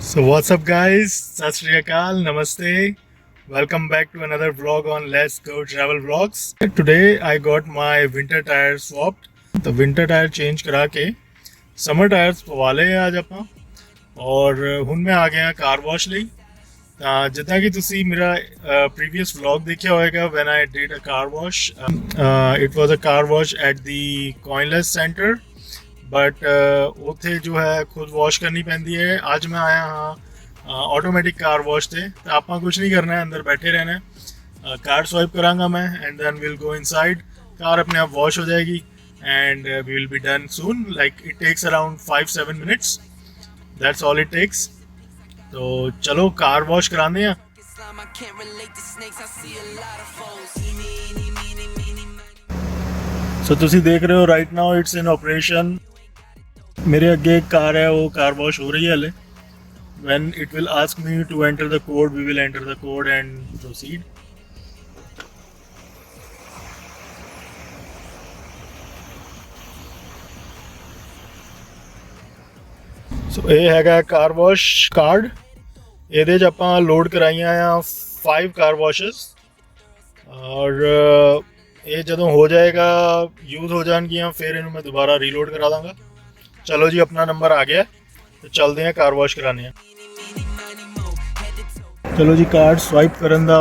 So what's up guys? Sat Shri Akal, Namaste. Welcome back to another vlog on Let's Go Travel Vlogs. Today I got my winter tires swapped. The winter tire change करा के summer tires ਪਵਾ ਲਏ ਅੱਜ ਆਪਾਂ ਔਰ ਹੁਣ ਮੈਂ ਆ ਗਿਆ ਕਾਰ ਵਾਸ਼ ਲਈ। ਤਾਂ ਜਿੱਦਾਂ ਕਿ ਤੁਸੀਂ ਮੇਰਾ previous vlog ਦੇਖਿਆ ਹੋਵੇਗਾ when I did a car wash. It was a car wash at the Coinless Center. But उत्थे जो है खुद वॉश करनी पैंदी है। अज मैं आया हाँ ऑटोमेटिक कार वॉश से, तो आप कुछ नहीं करना है, अंदर बैठे रहना है। कार स्वाइप करांगा मैं and then will go inside. Car अपने आप वॉश हो जाएगी and we will be done soon. Like it takes around 5-7 minutes, that's all it takes. तो चलो कार वॉश कराने हैं। सो तुसी देख रहे हो right now it's in operation. मेरे अगे एक कार है, वो कार वॉश हो रही है हले। When it will ask me to enter the code, we will enter the code and proceed. So ये हैगा कार वॉश कार्ड। ਇਹਦੇ 'ਚ ਆਪਾਂ ਲੋਡ ਕਰਾਈਆਂ ਆ 5 ਕਾਰ ਵਾਸ਼ਸ और ਇਹ ਜਦੋਂ ਹੋ ਜਾਏਗਾ यूज़ हो ਜਾਣਗੀਆਂ फिर ਇਹਨੂੰ मैं दोबारा रीलोड करा ਦਾਂਗਾ। चलो जी अपना नंबर आ गया, तो चलते हैं कार वॉश कराने। चलो जी कार्ड स्वाइप करन दा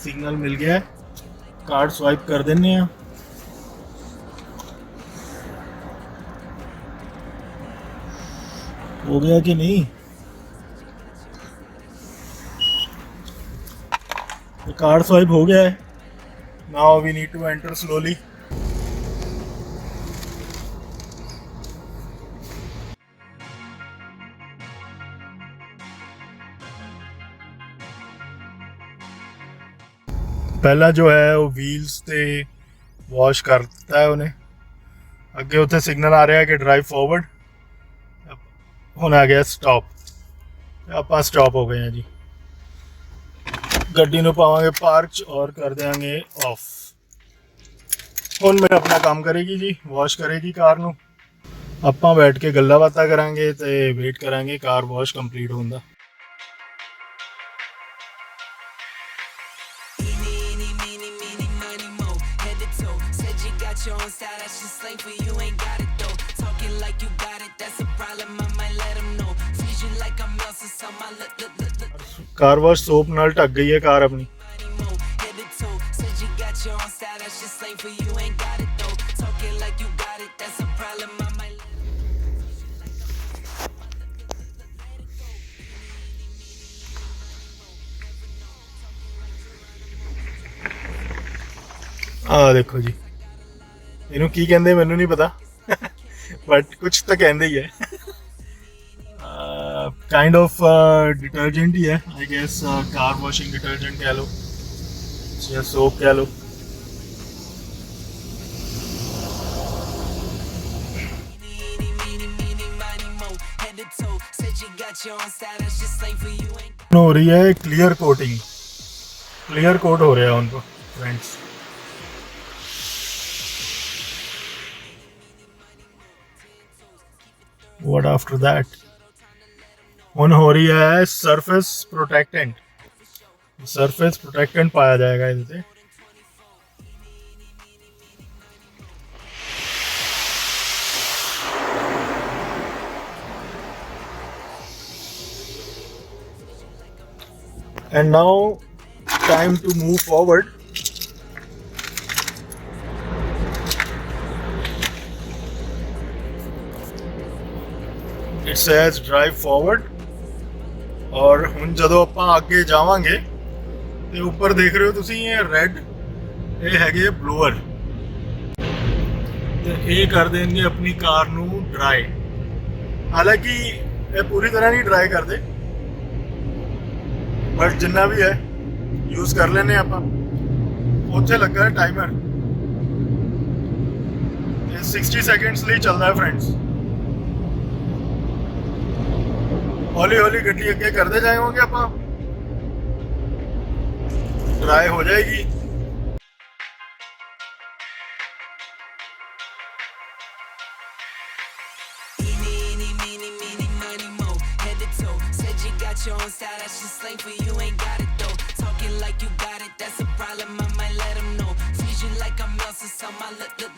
सिग्नल मिल गया है, कार्ड स्वाइप कर देने हैं। हो गया कि नहीं? तो कार्ड स्वाइप हो गया है। Now we need to enter slowly. पहला जो है वो व्हील्स ते वॉश कर दिता है उन्हें। अगे उत्थे सिग्नल आ रहा है कि ड्राइव फॉरवर्ड। हुण आ गया स्टॉप, आप स्टॉप हो गए हैं जी। गड्डी नूं पावांगे पार्क और कर देंगे ऑफ। हुण मैं अपना काम करेगी जी, वॉश करेगी कार नूं। आपां बैठ के गल्लां बातां करांगे ते वेट करांगे कार वॉश कंप्लीट होण दा। Your own style, that's just slang for you, ain't got it though. Talking like you got it, that's a problem, I might let them know. Freeze you like I'm Elsa, so my car wash soap नाल ढक गई है car अपनी। आ देखो जी, ਇਹਨੂੰ ਕੀ ਕਹਿੰਦੇ ਮੈਨੂੰ ਨਹੀਂ ਪਤਾ ਬਟ ਕੁਝ ਤਾਂ ਕਹਿੰਦੇ ਹੀ ਹੈ। काइंड ऑफ डिटर्जेंट ही है I guess, car washing detergent कह लो या सोप कह लो। हो रही है क्लियर कोटिंग, क्लियर कोट हो रहा है उनको फ्रेंड्स। What after that? हुन हो रही है सरफेस प्रोटेक्टेंट। सरफेस प्रोटेक्टेंट पाया जाएगा इधर। And now time to move forward. It says drive forward. और हुण जदों आपां अगे जावांगे ते ऊपर देख रहे हो तुसीं ये रेड, ये हैगे ब्लोअर ते ये कर देंगे अपनी कार नूं ड्राई। हालांकि ये पूरी तरह नहीं ड्राई करते बट जिन्ना भी है यूज़ कर लेने आपां। उत्थे लगा है टाइमर, 60 सेकेंड्स लिए चलता है फ्रेंड्स। हौली हौली गड्डी अगे करते जाएंगे आप, ड्राई हो जाएगी। got your own style, that's just slang for you, ain't got it though. Talking like you got it, that's a problem, I might let them know. Treat you like I'm Elsa, so my let it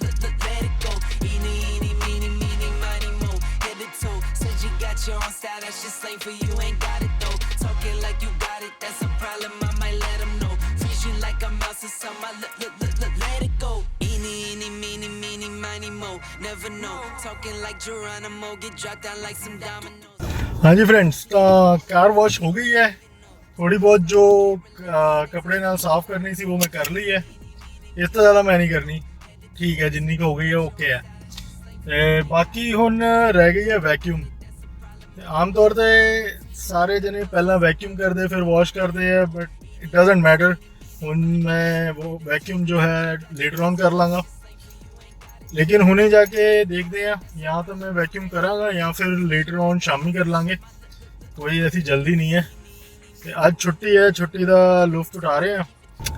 go. Eeny, eeny, meeny, meeny, miny, mo. Head to toe, said you got your own style, that's just slang for you, ain't got it though. Talking like you got it, that's a problem, I might let them know. Treat you like I'm Elsa, so my let it go. Eeny, eeny, meeny, meeny, miny, mo. Never know, talking like Geronimo, get dropped down like some dominoes. हाँ जी friends, car wash हो गई है। थोड़ी बहुत जो कपड़े नाल साफ करनी सी वो मैं कर ली है। इस तो ज़्यादा मैं नहीं करनी, ठीक है, जिन्नी को हो गई है ओके है। ते बाकी हुन रह गई है वैक्यूम। आम तौर पे सारे जने पहला वैक्यूम करते फिर वॉश करते हैं, बट इट डजंट मैटर। हुन मैं वो वैक्यूम जो है लेटर ऑन कर लाँगा, लेकिन हुने जाके देखते हैं या तो मैं वैक्यूम करांगा या फिर लेटर ऑन शामी कर लांगे, कोई ऐसी जल्दी नहीं है। ते आज छुट्टी है, छुट्टी का लुफ्त उठा रहे हैं।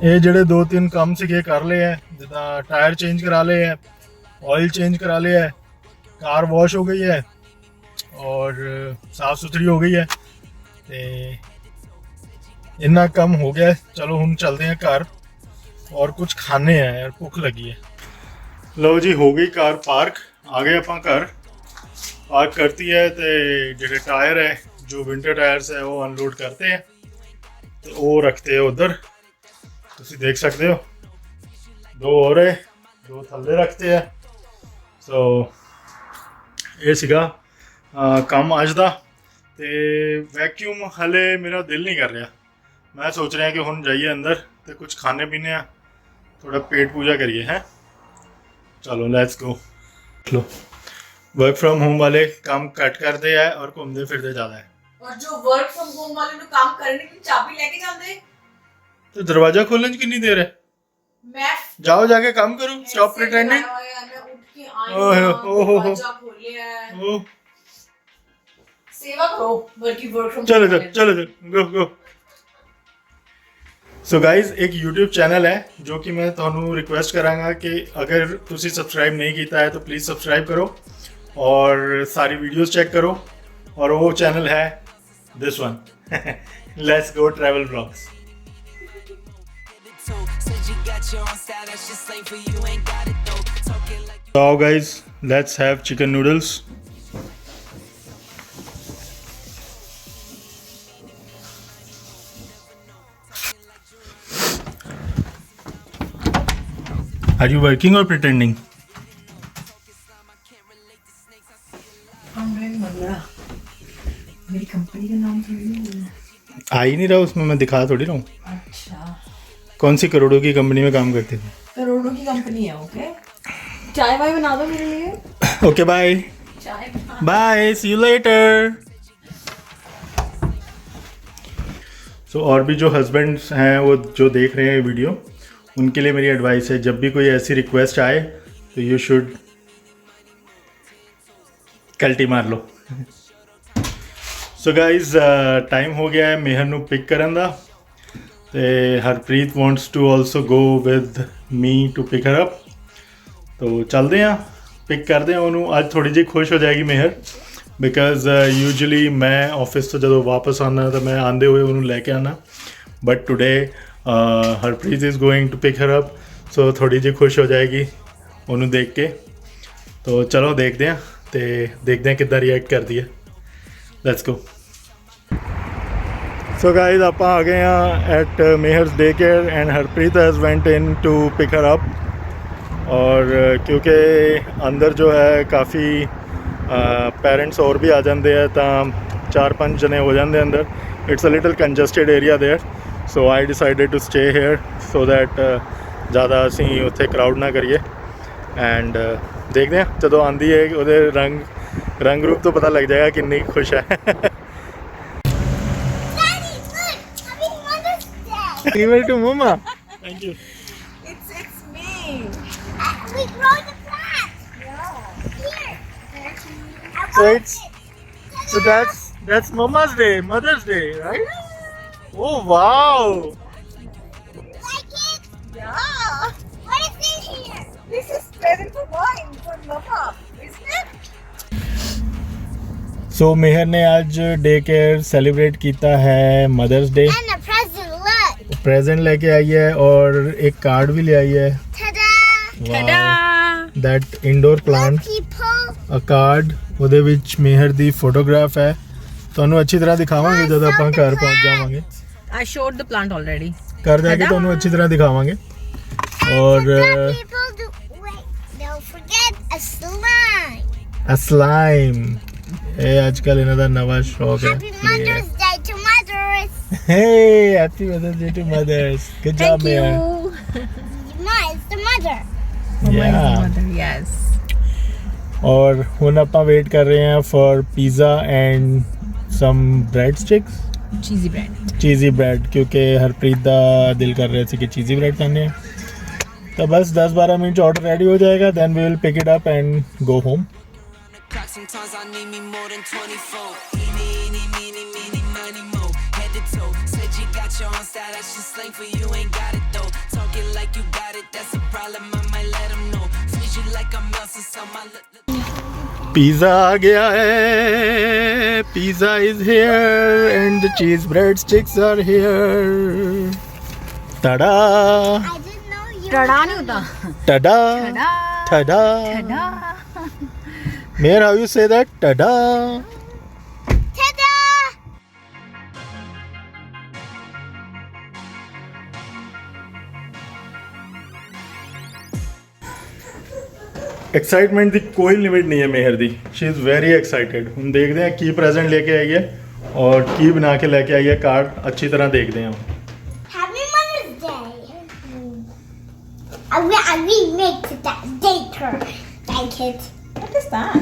ये ਜਿਹੜੇ 2-3 ਕੰਮ ਸੀਗੇ ਕਰ ਲਏ ਹੈ, ਜਿੱਦਾਂ ਟਾਇਰ ਚੇਂਜ ਕਰਾ ਲਏ ਹੈ, ऑयल चेंज करा लिया है, कार वॉश हो गई है और साफ़ सुथरी हो गई है। ते इन्ना कम हो गया है। चलो हम चलते हैं घर और कुछ खाने हैं यार, भुख लगी है। लो जी, हो गई कार पार्क, आ गए आप घर। पार्क करती है तो जो टायर है, जो विंटर टायर्स है वो अनलोड करते हैं, तो वो रखते हैं उधर, तुम देख सकते हो। दो और है, दो थल्ले रखते हैं। सो ये सीगा काम अज का। तो वैक्यूम हले मेरा दिल नहीं कर रहा। मैं सोच रहा कि हुन जाइए अंदर तो कुछ खाने पीने, थोड़ा पेट पूजा करिए हैं। चलो let's go. Low, work from home वाले काम कट करते हैं और घूमते फिरते ज़्यादा है, और जो वर्क फ्रॉम होम वाले नु काम करने की चाबी लेके जाते। तो दरवाजा खोलने की कितनी देर है? मैं जाओ जाके काम करो, स्टॉप प्रिटेंडिंग। मैं उठ के आई हूं, दरवाजा खोलिया है, सेवा करो वर्क फ्रॉम। चलो गो गो। सो गाइज, एक यूट्यूब चैनल है जो कि मैं ਤੁਹਾਨੂੰ रिक्वेस्ट करांगा कि अगर तुसी सब्सक्राइब नहीं किया है तो प्लीज़ सब्सक्राइब करो और सारी वीडियोस चेक करो। और वो चैनल है this one, let's go travel vlogs. Now guys, let's have chicken noodles. Are you working or pretending? मेरी कंपनी का नाम थोड़ी आ ही नहीं रहा उसमें, मैं दिखा थोड़ी रहा हूँ। अच्छा, कौन सी करोड़ों की कंपनी में काम करते थे? करोड़ों की कंपनी है। ओके, चाय वाय बना दो मेरे लिए। ओके बाय चाय बाय, सी यू लेटर। सो और भी जो हस्बैंड्स हैं वो जो देख रहे हैं वीडियो, उनके लिए मेरी एडवाइस है, जब भी कोई ऐसी रिक्वेस्ट आए तो यू शुड कल्टी मार लो। सो गाइज, टाइम हो गया है मेहर ਨੂੰ पिक ਕਰਨ ਦਾ, ਤੇ Harpreet wants to also go with me to pick her up. तो चलते हैं, पिक करते हैं ਉਹਨੂੰ। ਅੱਜ ਥੋੜੀ ਜਿਹੀ ਖੁਸ਼ ਹੋ ਜਾਏਗੀ ਮੇਹਰ, ਬਿਕਾਜ਼ ਯੂਜੂਅਲੀ ਮੈਂ ਆਫਿਸ ਤੋਂ ਜਦੋਂ ਵਾਪਸ ਆਉਂਦਾ ਤਾਂ ਮੈਂ ਆਉਂਦੇ ਹੋਏ ਉਹਨੂੰ ਲੈ ਕੇ ਆਉਣਾ, but today Harpreet is going to pick her up, so ਥੋੜੀ ਜਿਹੀ ਖੁਸ਼ ਹੋ ਜਾਏਗੀ ਉਹਨੂੰ ਦੇਖ ਕੇ। तो चलो देखते हैं ਤੇ ਦੇਖਦੇ ਹਾਂ ਕਿੱਦਾਂ ਰਿਐਕਟ ਕਰਦੀ ਹੈ। Let's go. सो गाइज, आप आ गए हैं at Meher's day care and Harpreet has went in to pick her up. और क्योंकि अंदर जो है काफ़ी पेरेंट्स और भी आ जाते हैं, तो 4-5 जने हो जाते अंदर। It's a little congested area there, so I decided to stay here so that ज़्यादा असी उत्थे क्राउड ना करिए। एंड देखते हैं जो आँदी है वो रंग रूप तो पता लग जाएगा कितनी खुश है। Email to Mama. Thank you. It's me. We grow the plants. Yeah. Here. So that's Mama's day, Mother's Day, right? Oh wow. Like it? Yeah. What is in here? This is present for mine, for Mama, isn't it? सो मेहर ने आज day care celebrate किया है Mother's Day. And a present, look. Present लेके आई है और एक card भी ले आई है। Ta-da! That indoor plant People. A card ਉਹਦੇ ਵਿੱਚ ਮੇਹਰ ਦੀ ਫੋਟੋਗ੍ਰਾਫ ਹੈ। ਤੁਹਾਨੂੰ ਅੱਛੀ ਤਰ੍ਹਾਂ ਦਿਖਾਵਾਂਗੇ ਜਦੋਂ ਆਪਾਂ ਘਰ ਪਹੁੰਚ ਜਾਵਾਂਗੇ। I showed the plant already. ਘਰ ਜਾ ਕੇ ਤੁਹਾਨੂੰ ਅੱਛੀ ਤਰ੍ਹਾਂ ਦਿਖਾਵਾਂਗੇ। ਔਰ Some people do. Wait, don't forget a slime. Slime ਇਹ ਅੱਜ ਕੱਲ ਇਹਨਾਂ ਦਾ ਨਵਾਂ ਸ਼ੌਕ ਹੈ। Happy Mother's Day to mothers. Hey happy Mother's Day to mothers. Good job Mehar. Ma, it's the mother. Yes. ਔਰ ਹੁਣ ਆਪਾਂ ਵੇਟ ਕਰ ਰਹੇ ਹਾਂ for pizza and some bread sticks. Cheesy bread. Cheesy bread ਕਿਉਂਕਿ ਹਰਪ੍ਰੀਤ ਦਾ ਦਿਲ ਕਰ ਰਿਹਾ ਸੀ ਕਿ ਚੀਜ਼ੀ ਬ੍ਰੈਡ ਖਾਣੇ ਆ। ਤਾਂ ਬਸ 10-12 ਮਿੰਟ 'ਚ ਆਰਡਰ ਰੈਡੀ ਹੋ ਜਾਏਗਾ then we will pick it up and go home. Clock, sometimes I need me more than 24. Eeny, eeny, meeny, meeny, miny, mo. Head to toe. Said you got your own style, that's just slang for you, ain't got it though. Talking like you got it, that's a problem, I might let them know. Squeeze you like I'm Elsa, so my pizza ਆ ਗਿਆ ਹੈ। Pizza is here and the cheese bread sticks are here. Tada I didn't know you. Tada nahi hota. Tada tada. Tada. Meher how you say that? Tada. Ta-da! Excitement ਦੀ ਕੋਈ limit ਨਹੀਂ ਹੈ ਮੇਹਰ ਦੀ। She is very excited. ਹੁਣ ਦੇਖਦੇ ਹਾਂ ਕੀ present ਲੈ ਕੇ ਆਈ ਹੈ ਔਰ ਕੀ ਬਣਾ ਕੇ ਲੈ ਕੇ ਆਈ ਹੈ। ਕਾਰਡ ਅੱਛੀ ਤਰ੍ਹਾਂ ਦੇਖਦੇ ਹਾਂ। Happy Mother's Day. I remixed that daycare. Thank it. What is that?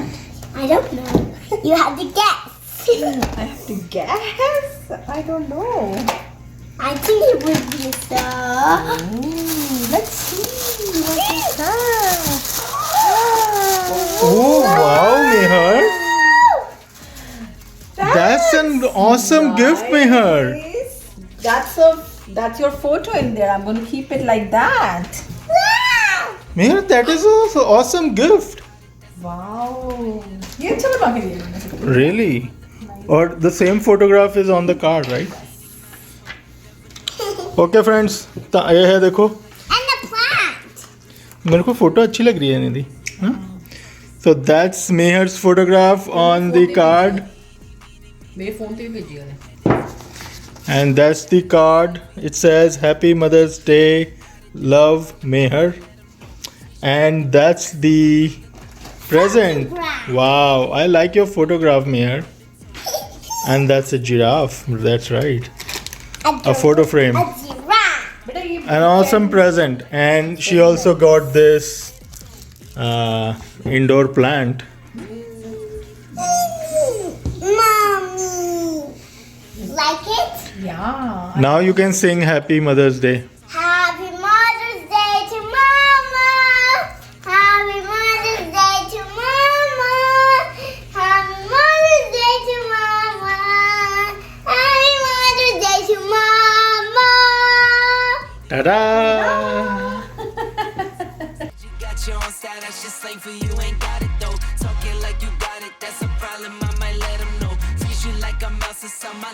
I don't know. You have to guess. I have to guess. I don't know. I think it would be so. Let's see. What is that? Oh wow, Meher. That's an awesome gift, Meher. That's your photo in there. I'm going to keep it like that. Wow! Meher, that is an awesome gift. Wow. ये अच्छा बना के दिया मैंने। Really? Or the same photograph is on the card, right? Okay, friends. तो ये है देखो। And the plant. मेरे को फोटो अच्छी लग रही है निधि। हाँ? So that's Meher's photograph on the card. मेरे फोन पे भी भेजी है। And that's the card. It says Happy Mother's Day, love Meher. And that's the present. Photograph. Wow, I like your photograph, Meher. And that's a giraffe. That's right. A photo frame. A giraffe. बेटा ये An awesome present. And she also got this indoor plant. Mommy. Like it? Yeah. Now you can sing Happy Mother's Day. Happy Mother's Day to Mama. Happy Mother's Day to Mama. Happy Mother's Day to Mama. Happy Mother's Day to Mama. Ta-da! You got your own style, that's just slang for you, ain't got it though. Talking like you got it, that's a problem, I might let them know. Squeeze you like I'm Elsa, so my